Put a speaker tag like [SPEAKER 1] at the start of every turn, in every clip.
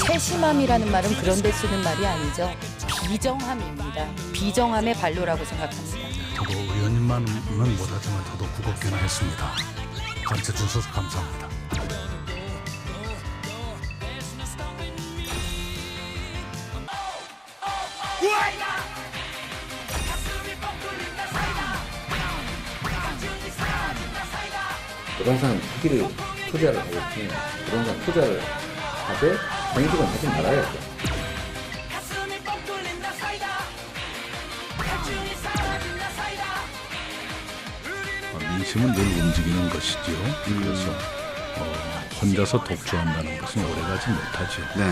[SPEAKER 1] 세심함이라는 말은 그런 데 쓰는 말이 아니죠. 비정함입니다. 비정함의 발로라고 생각합니다.
[SPEAKER 2] 저도 의원님만은 못하지만 저도 국어교나 했습니다. 가르쳐 주셔서 감사합니다.
[SPEAKER 3] 부동산 투기를 투자를 하겠지. 부동산 투자를 하되 정직은 하지 말아야죠.
[SPEAKER 2] 민심은 늘 움직이는 것이지요. 그래서 혼자서 독주한다는 것은 오래가지 못하죠.
[SPEAKER 4] 네.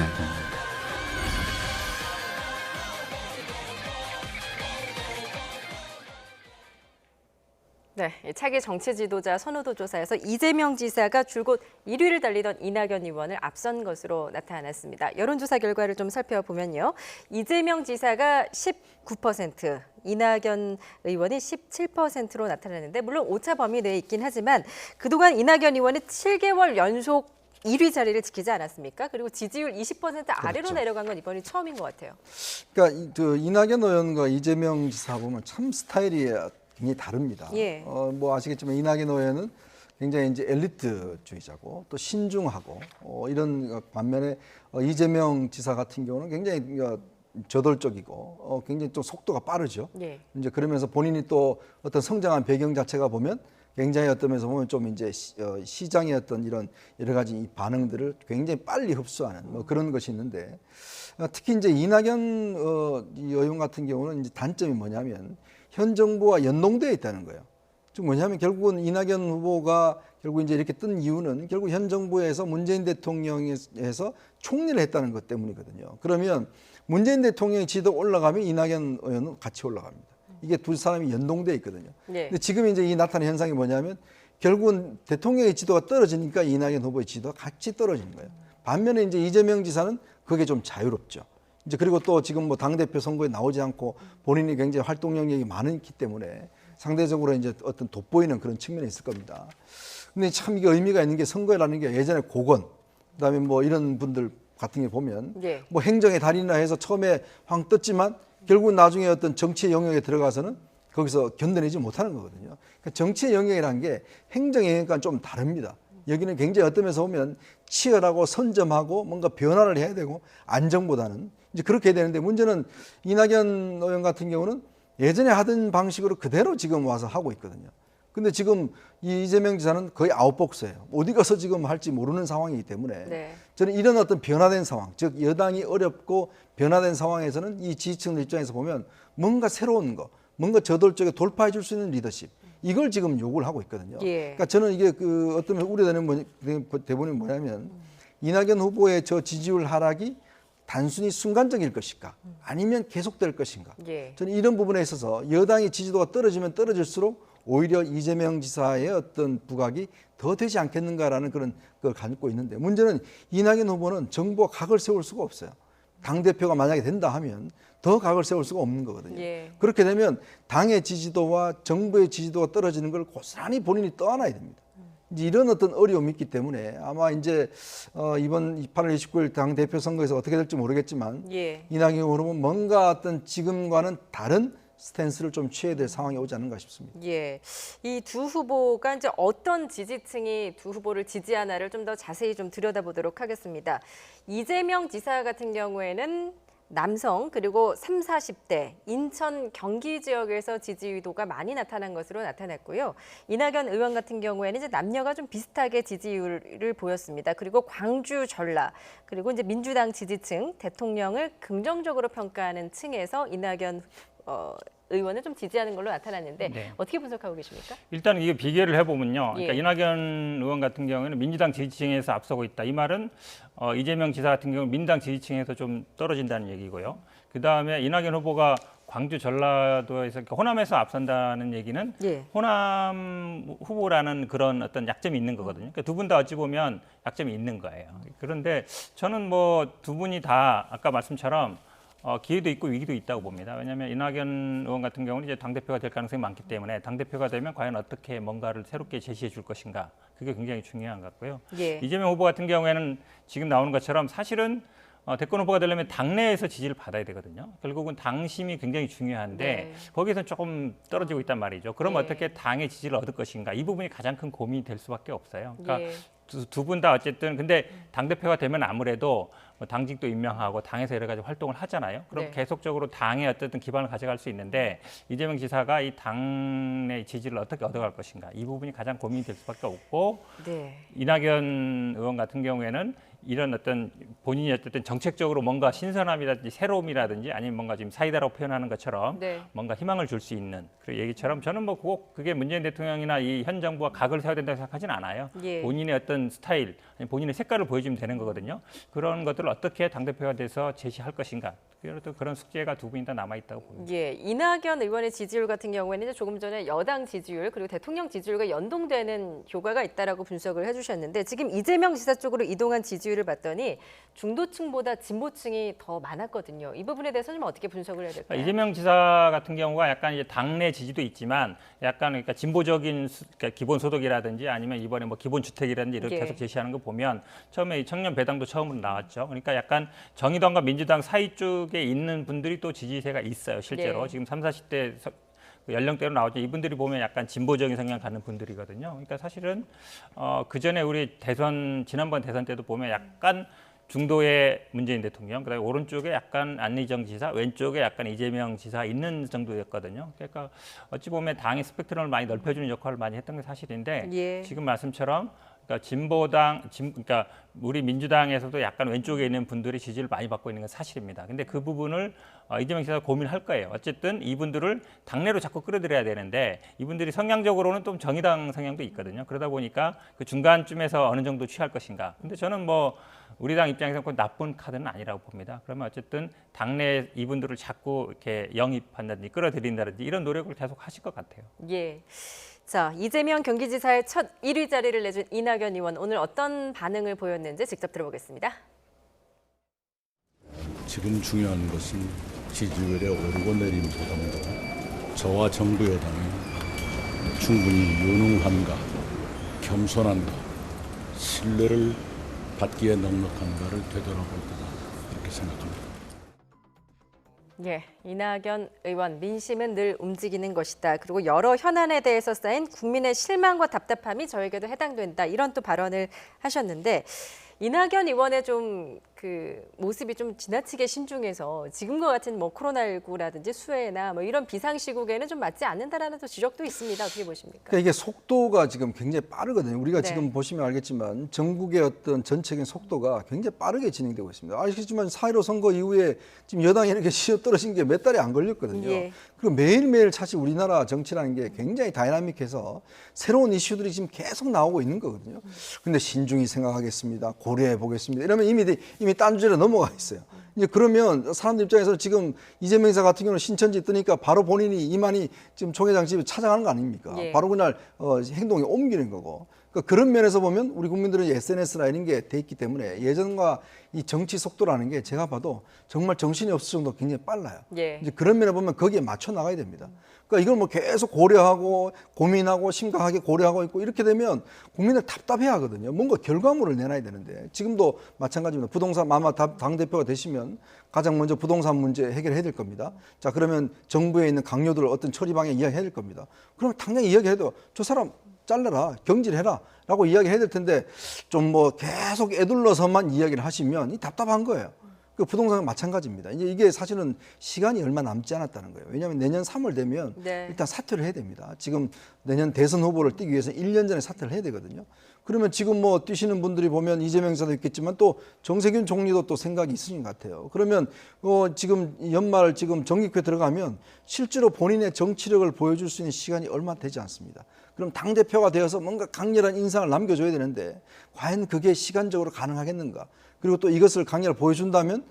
[SPEAKER 5] 네, 차기 정치 지도자 선호도 조사에서 이재명 지사가 줄곧 1위를 달리던 이낙연 의원을 앞선 것으로 나타났습니다. 여론조사 결과를 좀 살펴보면요. 이재명 지사가 19%, 이낙연 의원이 17%로 나타났는데 물론 오차 범위 내에 있긴 하지만 그동안 이낙연 의원이 7개월 연속 1위 자리를 지키지 않았습니까? 그리고 지지율 20% 아래로
[SPEAKER 4] 그렇죠.
[SPEAKER 5] 내려간 건 이번이 처음인 것 같아요.
[SPEAKER 4] 그러니까 이낙연 의원과 이재명 지사 보면 참 스타일이 굉장히 다릅니다.
[SPEAKER 5] 예.
[SPEAKER 4] 뭐 아시겠지만 이낙연 의원은 굉장히 이제 엘리트주의자고 또 신중하고 이런 반면에 이재명 지사 같은 경우는 굉장히 저돌적이고 굉장히 좀 속도가 빠르죠.
[SPEAKER 5] 예.
[SPEAKER 4] 이제 그러면서 본인이 또 어떤 성장한 배경 자체가 보면 굉장히 어떤 면에서 보면 좀 이제 시장의 어떤 이런 여러 가지 이 반응들을 굉장히 빨리 흡수하는 뭐 그런 것이 있는데 특히 이제 이낙연 이 의원 같은 경우는 이제 단점이 뭐냐면 현 정부와 연동되어 있다는 거예요. 즉 뭐냐면 결국은 이낙연 후보가 결국 이제 이렇게 뜬 이유는 결국 현 정부에서 문재인 대통령에서 총리를 했다는 것 때문이거든요. 그러면 문재인 대통령의 지도 올라가면 이낙연 의원은 같이 올라갑니다. 이게 두 사람이 연동되어 있거든요.
[SPEAKER 5] 네.
[SPEAKER 4] 근데 지금 이제 이 나타나는 현상이 뭐냐면 결국은 대통령의 지도가 떨어지니까 이낙연 후보의 지도가 같이 떨어지는 거예요. 반면에 이제 이재명 지사는 그게 좀 자유롭죠. 이제 그리고 또 지금 뭐 당대표 선거에 나오지 않고 본인이 굉장히 활동 영역이 많기 때문에 상대적으로 이제 어떤 돋보이는 그런 측면이 있을 겁니다. 근데 참 이게 의미가 있는 게 선거라는 게 예전에 고건, 그다음에 뭐 이런 분들 같은 게 보면
[SPEAKER 5] 예.
[SPEAKER 4] 뭐 행정의 달인이나 해서 처음에 황 떴지만 결국 나중에 어떤 정치의 영역에 들어가서는 거기서 견뎌내지 못하는 거거든요. 그러니까 정치의 영역이라는 게 행정의 영역과는 좀 다릅니다. 여기는 굉장히 어떤 면에서 보면 치열하고 선점하고 뭔가 변화를 해야 되고 안정보다는 이제 그렇게 해야 되는데 문제는 이낙연 의원 같은 경우는 예전에 하던 방식으로 그대로 지금 와서 하고 있거든요. 근데 지금 이재명 지사는 거의 아웃복스예요. 어디 가서 지금 할지 모르는 상황이기 때문에
[SPEAKER 5] 네.
[SPEAKER 4] 저는 이런 어떤 변화된 상황, 즉 여당이 어렵고 변화된 상황에서는 이 지지층 입장에서 보면 뭔가 새로운 거, 뭔가 저돌적에 돌파해 줄 수 있는 리더십, 이걸 지금 요구를 하고 있거든요.
[SPEAKER 5] 예.
[SPEAKER 4] 그러니까 저는 이게 어떤 면에서 우려되는 대본이 뭐냐면 이낙연 후보의 저 지지율 하락이 단순히 순간적일 것인가 아니면 계속될 것인가.
[SPEAKER 5] 예.
[SPEAKER 4] 저는 이런 부분에 있어서 여당의 지지도가 떨어지면 떨어질수록 오히려 이재명 지사의 어떤 부각이 더 되지 않겠는가라는 그런 걸 갖고 있는데 문제는 이낙연 후보는 정부와 각을 세울 수가 없어요. 당대표가 만약에 된다 하면 더 각을 세울 수가 없는 거거든요.
[SPEAKER 5] 예.
[SPEAKER 4] 그렇게 되면 당의 지지도와 정부의 지지도가 떨어지는 걸 고스란히 본인이 떠안아야 됩니다. 이제 이런 어떤 어려움이 있기 때문에 아마 이제 이번 8월 29일 당대표 선거에서 어떻게 될지 모르겠지만
[SPEAKER 5] 예.
[SPEAKER 4] 이낙연 후보는 뭔가 어떤 지금과는 다른 스탠스를 좀 취해야 될 상황이 오지 않는가 싶습니다.
[SPEAKER 5] 예, 이 두 후보가 이제 어떤 지지층이 두 후보를 지지하나를 좀 더 자세히 좀 들여다보도록 하겠습니다. 이재명 지사 같은 경우에는 남성 그리고 3, 40대 인천 경기 지역에서 지지도가 많이 나타난 것으로 나타났고요. 이낙연 의원 같은 경우에는 이제 남녀가 좀 비슷하게 지지율을 보였습니다. 그리고 광주 전라 그리고 이제 민주당 지지층 대통령을 긍정적으로 평가하는 층에서 이낙연 의원을 좀 지지하는 걸로 나타났는데
[SPEAKER 6] 네.
[SPEAKER 5] 어떻게 분석하고 계십니까?
[SPEAKER 6] 일단 이게 비교를 해보면요. 그러니까
[SPEAKER 5] 예.
[SPEAKER 6] 이낙연 의원 같은 경우에는 민주당 지지층에서 앞서고 있다. 이 말은 이재명 지사 같은 경우는 민주당 지지층에서 좀 떨어진다는 얘기고요. 그다음에 이낙연 후보가 광주 전라도에서 그러니까 호남에서 앞선다는 얘기는
[SPEAKER 5] 예.
[SPEAKER 6] 호남 후보라는 그런 어떤 약점이 있는 거거든요. 그러니까 두 분 다 어찌 보면 약점이 있는 거예요. 그런데 저는 뭐 두 분이 다 아까 말씀처럼 기회도 있고 위기도 있다고 봅니다. 왜냐하면 이낙연 의원 같은 경우는 이제 당대표가 될 가능성이 많기 때문에 당대표가 되면 과연 어떻게 뭔가를 새롭게 제시해 줄 것인가, 그게 굉장히 중요한 것 같고요.
[SPEAKER 5] 예.
[SPEAKER 6] 이재명 후보 같은 경우에는 지금 나오는 것처럼 사실은 대권 후보가 되려면 당내에서 지지를 받아야 되거든요. 결국은 당심이 굉장히 중요한데
[SPEAKER 5] 네.
[SPEAKER 6] 거기서 조금 떨어지고 있단 말이죠. 그럼
[SPEAKER 5] 예.
[SPEAKER 6] 어떻게 당의 지지를 얻을 것인가, 이 부분이 가장 큰 고민이 될 수밖에 없어요. 그러니까
[SPEAKER 5] 예.
[SPEAKER 6] 두 분 다 어쨌든 근데 당대표가 되면 아무래도 뭐 당직도 임명하고 당에서 여러 가지 활동을 하잖아요. 그럼
[SPEAKER 5] 네.
[SPEAKER 6] 계속적으로 당에 어쨌든 기반을 가져갈 수 있는데 이재명 지사가 이 당내 지지를 어떻게 얻어갈 것인가, 이 부분이 가장 고민이 될 수밖에 없고,
[SPEAKER 5] 네.
[SPEAKER 6] 이낙연 의원 같은 경우에는 이런 어떤 본인이 어쨌든 정책적으로 뭔가 신선함이라든지 새로움이라든지 아니면 뭔가 지금 사이다라고 표현하는 것처럼
[SPEAKER 5] 네.
[SPEAKER 6] 뭔가 희망을 줄 수 있는 그 얘기처럼 저는 뭐 꼭 그게 문재인 대통령이나 이 현 정부가 각을 세워야 된다고 생각하진 않아요.
[SPEAKER 5] 예.
[SPEAKER 6] 본인의 어떤 스타일, 아니 본인의 색깔을 보여주면 되는 거거든요. 그런 것들을 어떻게 당대표가 돼서 제시할 것인가, 그런 숙제가 두 분이 다 남아있다고 봅니다.
[SPEAKER 5] 예, 이낙연 의원의 지지율 같은 경우에는 이제 조금 전에 여당 지지율 그리고 대통령 지지율과 연동되는 효과가 있다라고 분석을 해주셨는데, 지금 이재명 지사 쪽으로 이동한 지지율을 봤더니 중도층보다 진보층이 더 많았거든요. 이 부분에 대해서 좀 어떻게 분석을 해야 될까요?
[SPEAKER 6] 이재명 지사 같은 경우가 약간 이제 당내 지지도 있지만 약간 그러니까 진보적인 그러니까 기본소득이라든지 아니면 이번에 뭐 기본주택이라든지 이렇게
[SPEAKER 5] 예.
[SPEAKER 6] 계속 제시하는 거 보면 처음에 이 청년 배당도 처음으로 나왔죠. 그러니까 약간 정의당과 민주당 사이 쪽에 있는 분들이 또 지지세가 있어요. 실제로
[SPEAKER 5] 예.
[SPEAKER 6] 지금 30, 40대 연령대로 나오죠. 이분들이 보면 약간 진보적인 성향 갖는 분들이거든요. 그러니까 사실은 그 전에 우리 지난번 대선 때도 보면 약간 중도의 문재인 대통령, 그다음에 오른쪽에 약간 안희정 지사, 왼쪽에 약간 이재명 지사 있는 정도였거든요. 그러니까 어찌 보면 당의 스펙트럼을 많이 넓혀주는 역할을 많이 했던 게 사실인데
[SPEAKER 5] 예.
[SPEAKER 6] 지금 말씀처럼 그러니까 그러니까 우리 민주당에서도 약간 왼쪽에 있는 분들이 지지를 많이 받고 있는 건 사실입니다. 근데 그 부분을 이재명 지사가 고민할 거예요. 어쨌든 이분들을 당내로 자꾸 끌어들여야 되는데 이분들이 성향적으로는 좀 정의당 성향도 있거든요. 그러다 보니까 그 중간쯤에서 어느 정도 취할 것인가. 근데 저는 뭐 우리 당 입장에서는 그 나쁜 카드는 아니라고 봅니다. 그러면 어쨌든 당내 이분들을 자꾸 이렇게 영입한다든지 끌어들인다든지 이런 노력을 계속 하실 것 같아요.
[SPEAKER 5] 예. 자, 이재명 경기지사의 첫 1위 자리를 내준 이낙연 의원, 오늘 어떤 반응을 보였는지 직접 들어보겠습니다.
[SPEAKER 2] 지금 중요한 것은 지지율의 오르고 내림보다도 저와 정부 여당이 충분히 유능한가, 겸손한가, 신뢰를 받기에 넉넉한가를 되돌아볼 거다, 이렇게 생각합니다.
[SPEAKER 5] 예, 이낙연 의원, 민심은 늘 움직이는 것이다. 그리고 여러 현안에 대해서 쌓인 국민의 실망과 답답함이 저에게도 해당된다. 이런 또 발언을 하셨는데, 이낙연 의원의 좀 그 모습이 좀 지나치게 신중해서 지금과 같은 뭐 코로나19라든지 수해나 뭐 이런 비상시국에는 좀 맞지 않는다라는 또 지적도 있습니다. 어떻게 보십니까?
[SPEAKER 4] 그러니까 이게 속도가 지금 굉장히 빠르거든요. 우리가
[SPEAKER 5] 네.
[SPEAKER 4] 지금 보시면 알겠지만 전국의 어떤 전체적인 속도가 굉장히 빠르게 진행되고 있습니다. 아시겠지만 4.15 선거 이후에 지금 여당이 이렇게 시어 떨어진 게 몇 달이 안 걸렸거든요.
[SPEAKER 5] 예.
[SPEAKER 4] 그리고 매일매일 사실 우리나라 정치라는 게 굉장히 다이나믹해서 새로운 이슈들이 지금 계속 나오고 있는 거거든요. 근데 신중히 생각하겠습니다, 고려해 보겠습니다, 이러면 이미 딴 주제로 넘어가 있어요. 이제 그러면 사람들 입장에서 지금 이재명 지사 같은 경우는 신천지 뜨니까 바로 본인이 이만희 지금 총회장 집에 찾아가는 거 아닙니까?
[SPEAKER 5] 예.
[SPEAKER 4] 바로 그날 행동에 옮기는 거고. 그러니까 그런 면에서 보면 우리 국민들은 SNS나 이런 게 돼 있기 때문에 예전과 이 정치 속도라는 게 제가 봐도 정말 정신이 없을 정도로 굉장히 빨라요.
[SPEAKER 5] 예.
[SPEAKER 4] 이제 그런 면에 보면 거기에 맞춰 나가야 됩니다. 그러니까 이걸 뭐 계속 고려하고 고민하고 심각하게 고려하고 있고 이렇게 되면 국민들 답답해 하거든요. 뭔가 결과물을 내놔야 되는데 지금도 마찬가지입니다. 부동산 아마 당대표가 되시면 가장 먼저 부동산 문제 해결해야 될 겁니다. 자, 그러면 정부에 있는 강요들을 어떤 처리 방향 이야기해야 될 겁니다. 그러면 당연히 이야기해도 저 사람 잘라라, 경질해라 라고 이야기해야 될 텐데 좀 뭐 계속 애둘러서만 이야기를 하시면 이 답답한 거예요. 그 부동산은 마찬가지입니다. 이제 이게 사실은 시간이 얼마 남지 않았다는 거예요. 왜냐하면 내년 3월 되면
[SPEAKER 5] 네.
[SPEAKER 4] 일단 사퇴를 해야 됩니다. 지금 내년 대선 후보를 뛰기 위해서 1년 전에 사퇴를 해야 되거든요. 그러면 지금 뭐 뛰시는 분들이 보면 이재명 지사도 있겠지만 또 정세균 총리도 또 생각이 있으신 것 같아요. 그러면 지금 연말 지금 정기회 들어가면 실제로 본인의 정치력을 보여줄 수 있는 시간이 얼마 되지 않습니다. 그럼 당대표가 되어서 뭔가 강렬한 인상을 남겨줘야 되는데 과연 그게 시간적으로 가능하겠는가? 그리고 또 이것을 강렬히 보여준다면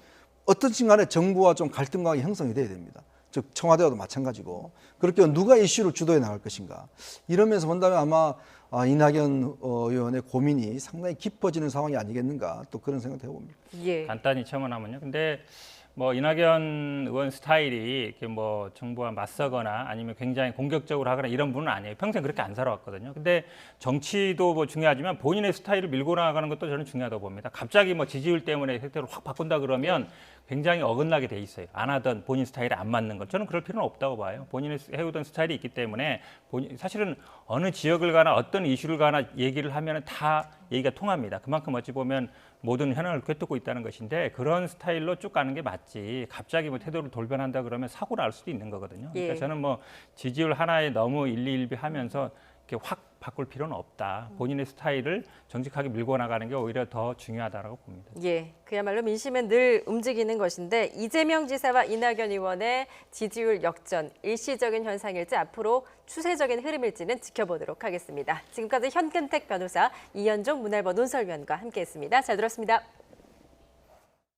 [SPEAKER 4] 어떤 순간에 정부와 좀 갈등관계 형성이 돼야 됩니다. 즉 청와대와도 마찬가지고 그렇게 누가 이슈를 주도해 나갈 것인가. 이러면서 본다면 아마 이낙연 의원의 고민이 상당히 깊어지는 상황이 아니겠는가 또 그런 생각도 해봅니다.
[SPEAKER 5] 예.
[SPEAKER 6] 간단히 첨언하면요. 근데 뭐 이낙연 의원 스타일이 이렇게 뭐 정부와 맞서거나 아니면 굉장히 공격적으로 하거나 이런 분은 아니에요. 평생 그렇게 안 살아왔거든요. 근데 정치도 뭐 중요하지만 본인의 스타일을 밀고 나가는 것도 저는 중요하다고 봅니다. 갑자기 뭐 지지율 때문에 색깔을 확 바꾼다 그러면 굉장히 어긋나게 돼 있어요. 안 하던 본인 스타일에 안 맞는 것. 저는 그럴 필요는 없다고 봐요. 본인이 해오던 스타일이 있기 때문에 사실은 어느 지역을 가나 어떤 이슈를 가나 얘기를 하면 다 얘기가 통합니다. 그만큼 어찌 보면 모든 현안을 꿰뚫고 있다는 것인데 그런 스타일로 쭉 가는 게 맞지. 갑자기 뭐 태도를 돌변한다 그러면 사고를 날 수도 있는 거거든요. 그러니까
[SPEAKER 5] 예.
[SPEAKER 6] 저는 뭐 지지율 하나에 너무 일희일비하면서 이렇게 확 바꿀 필요는 없다. 본인의 스타일을 정직하게 밀고 나가는 게 오히려 더 중요하다라고 봅니다.
[SPEAKER 5] 예, 그야말로 민심은 늘 움직이는 것인데 이재명 지사와 이낙연 의원의 지지율 역전, 일시적인 현상일지 앞으로 추세적인 흐름일지는 지켜보도록 하겠습니다. 지금까지 현근택 변호사, 이현종 문화일보 논설위원과 함께했습니다. 잘 들었습니다.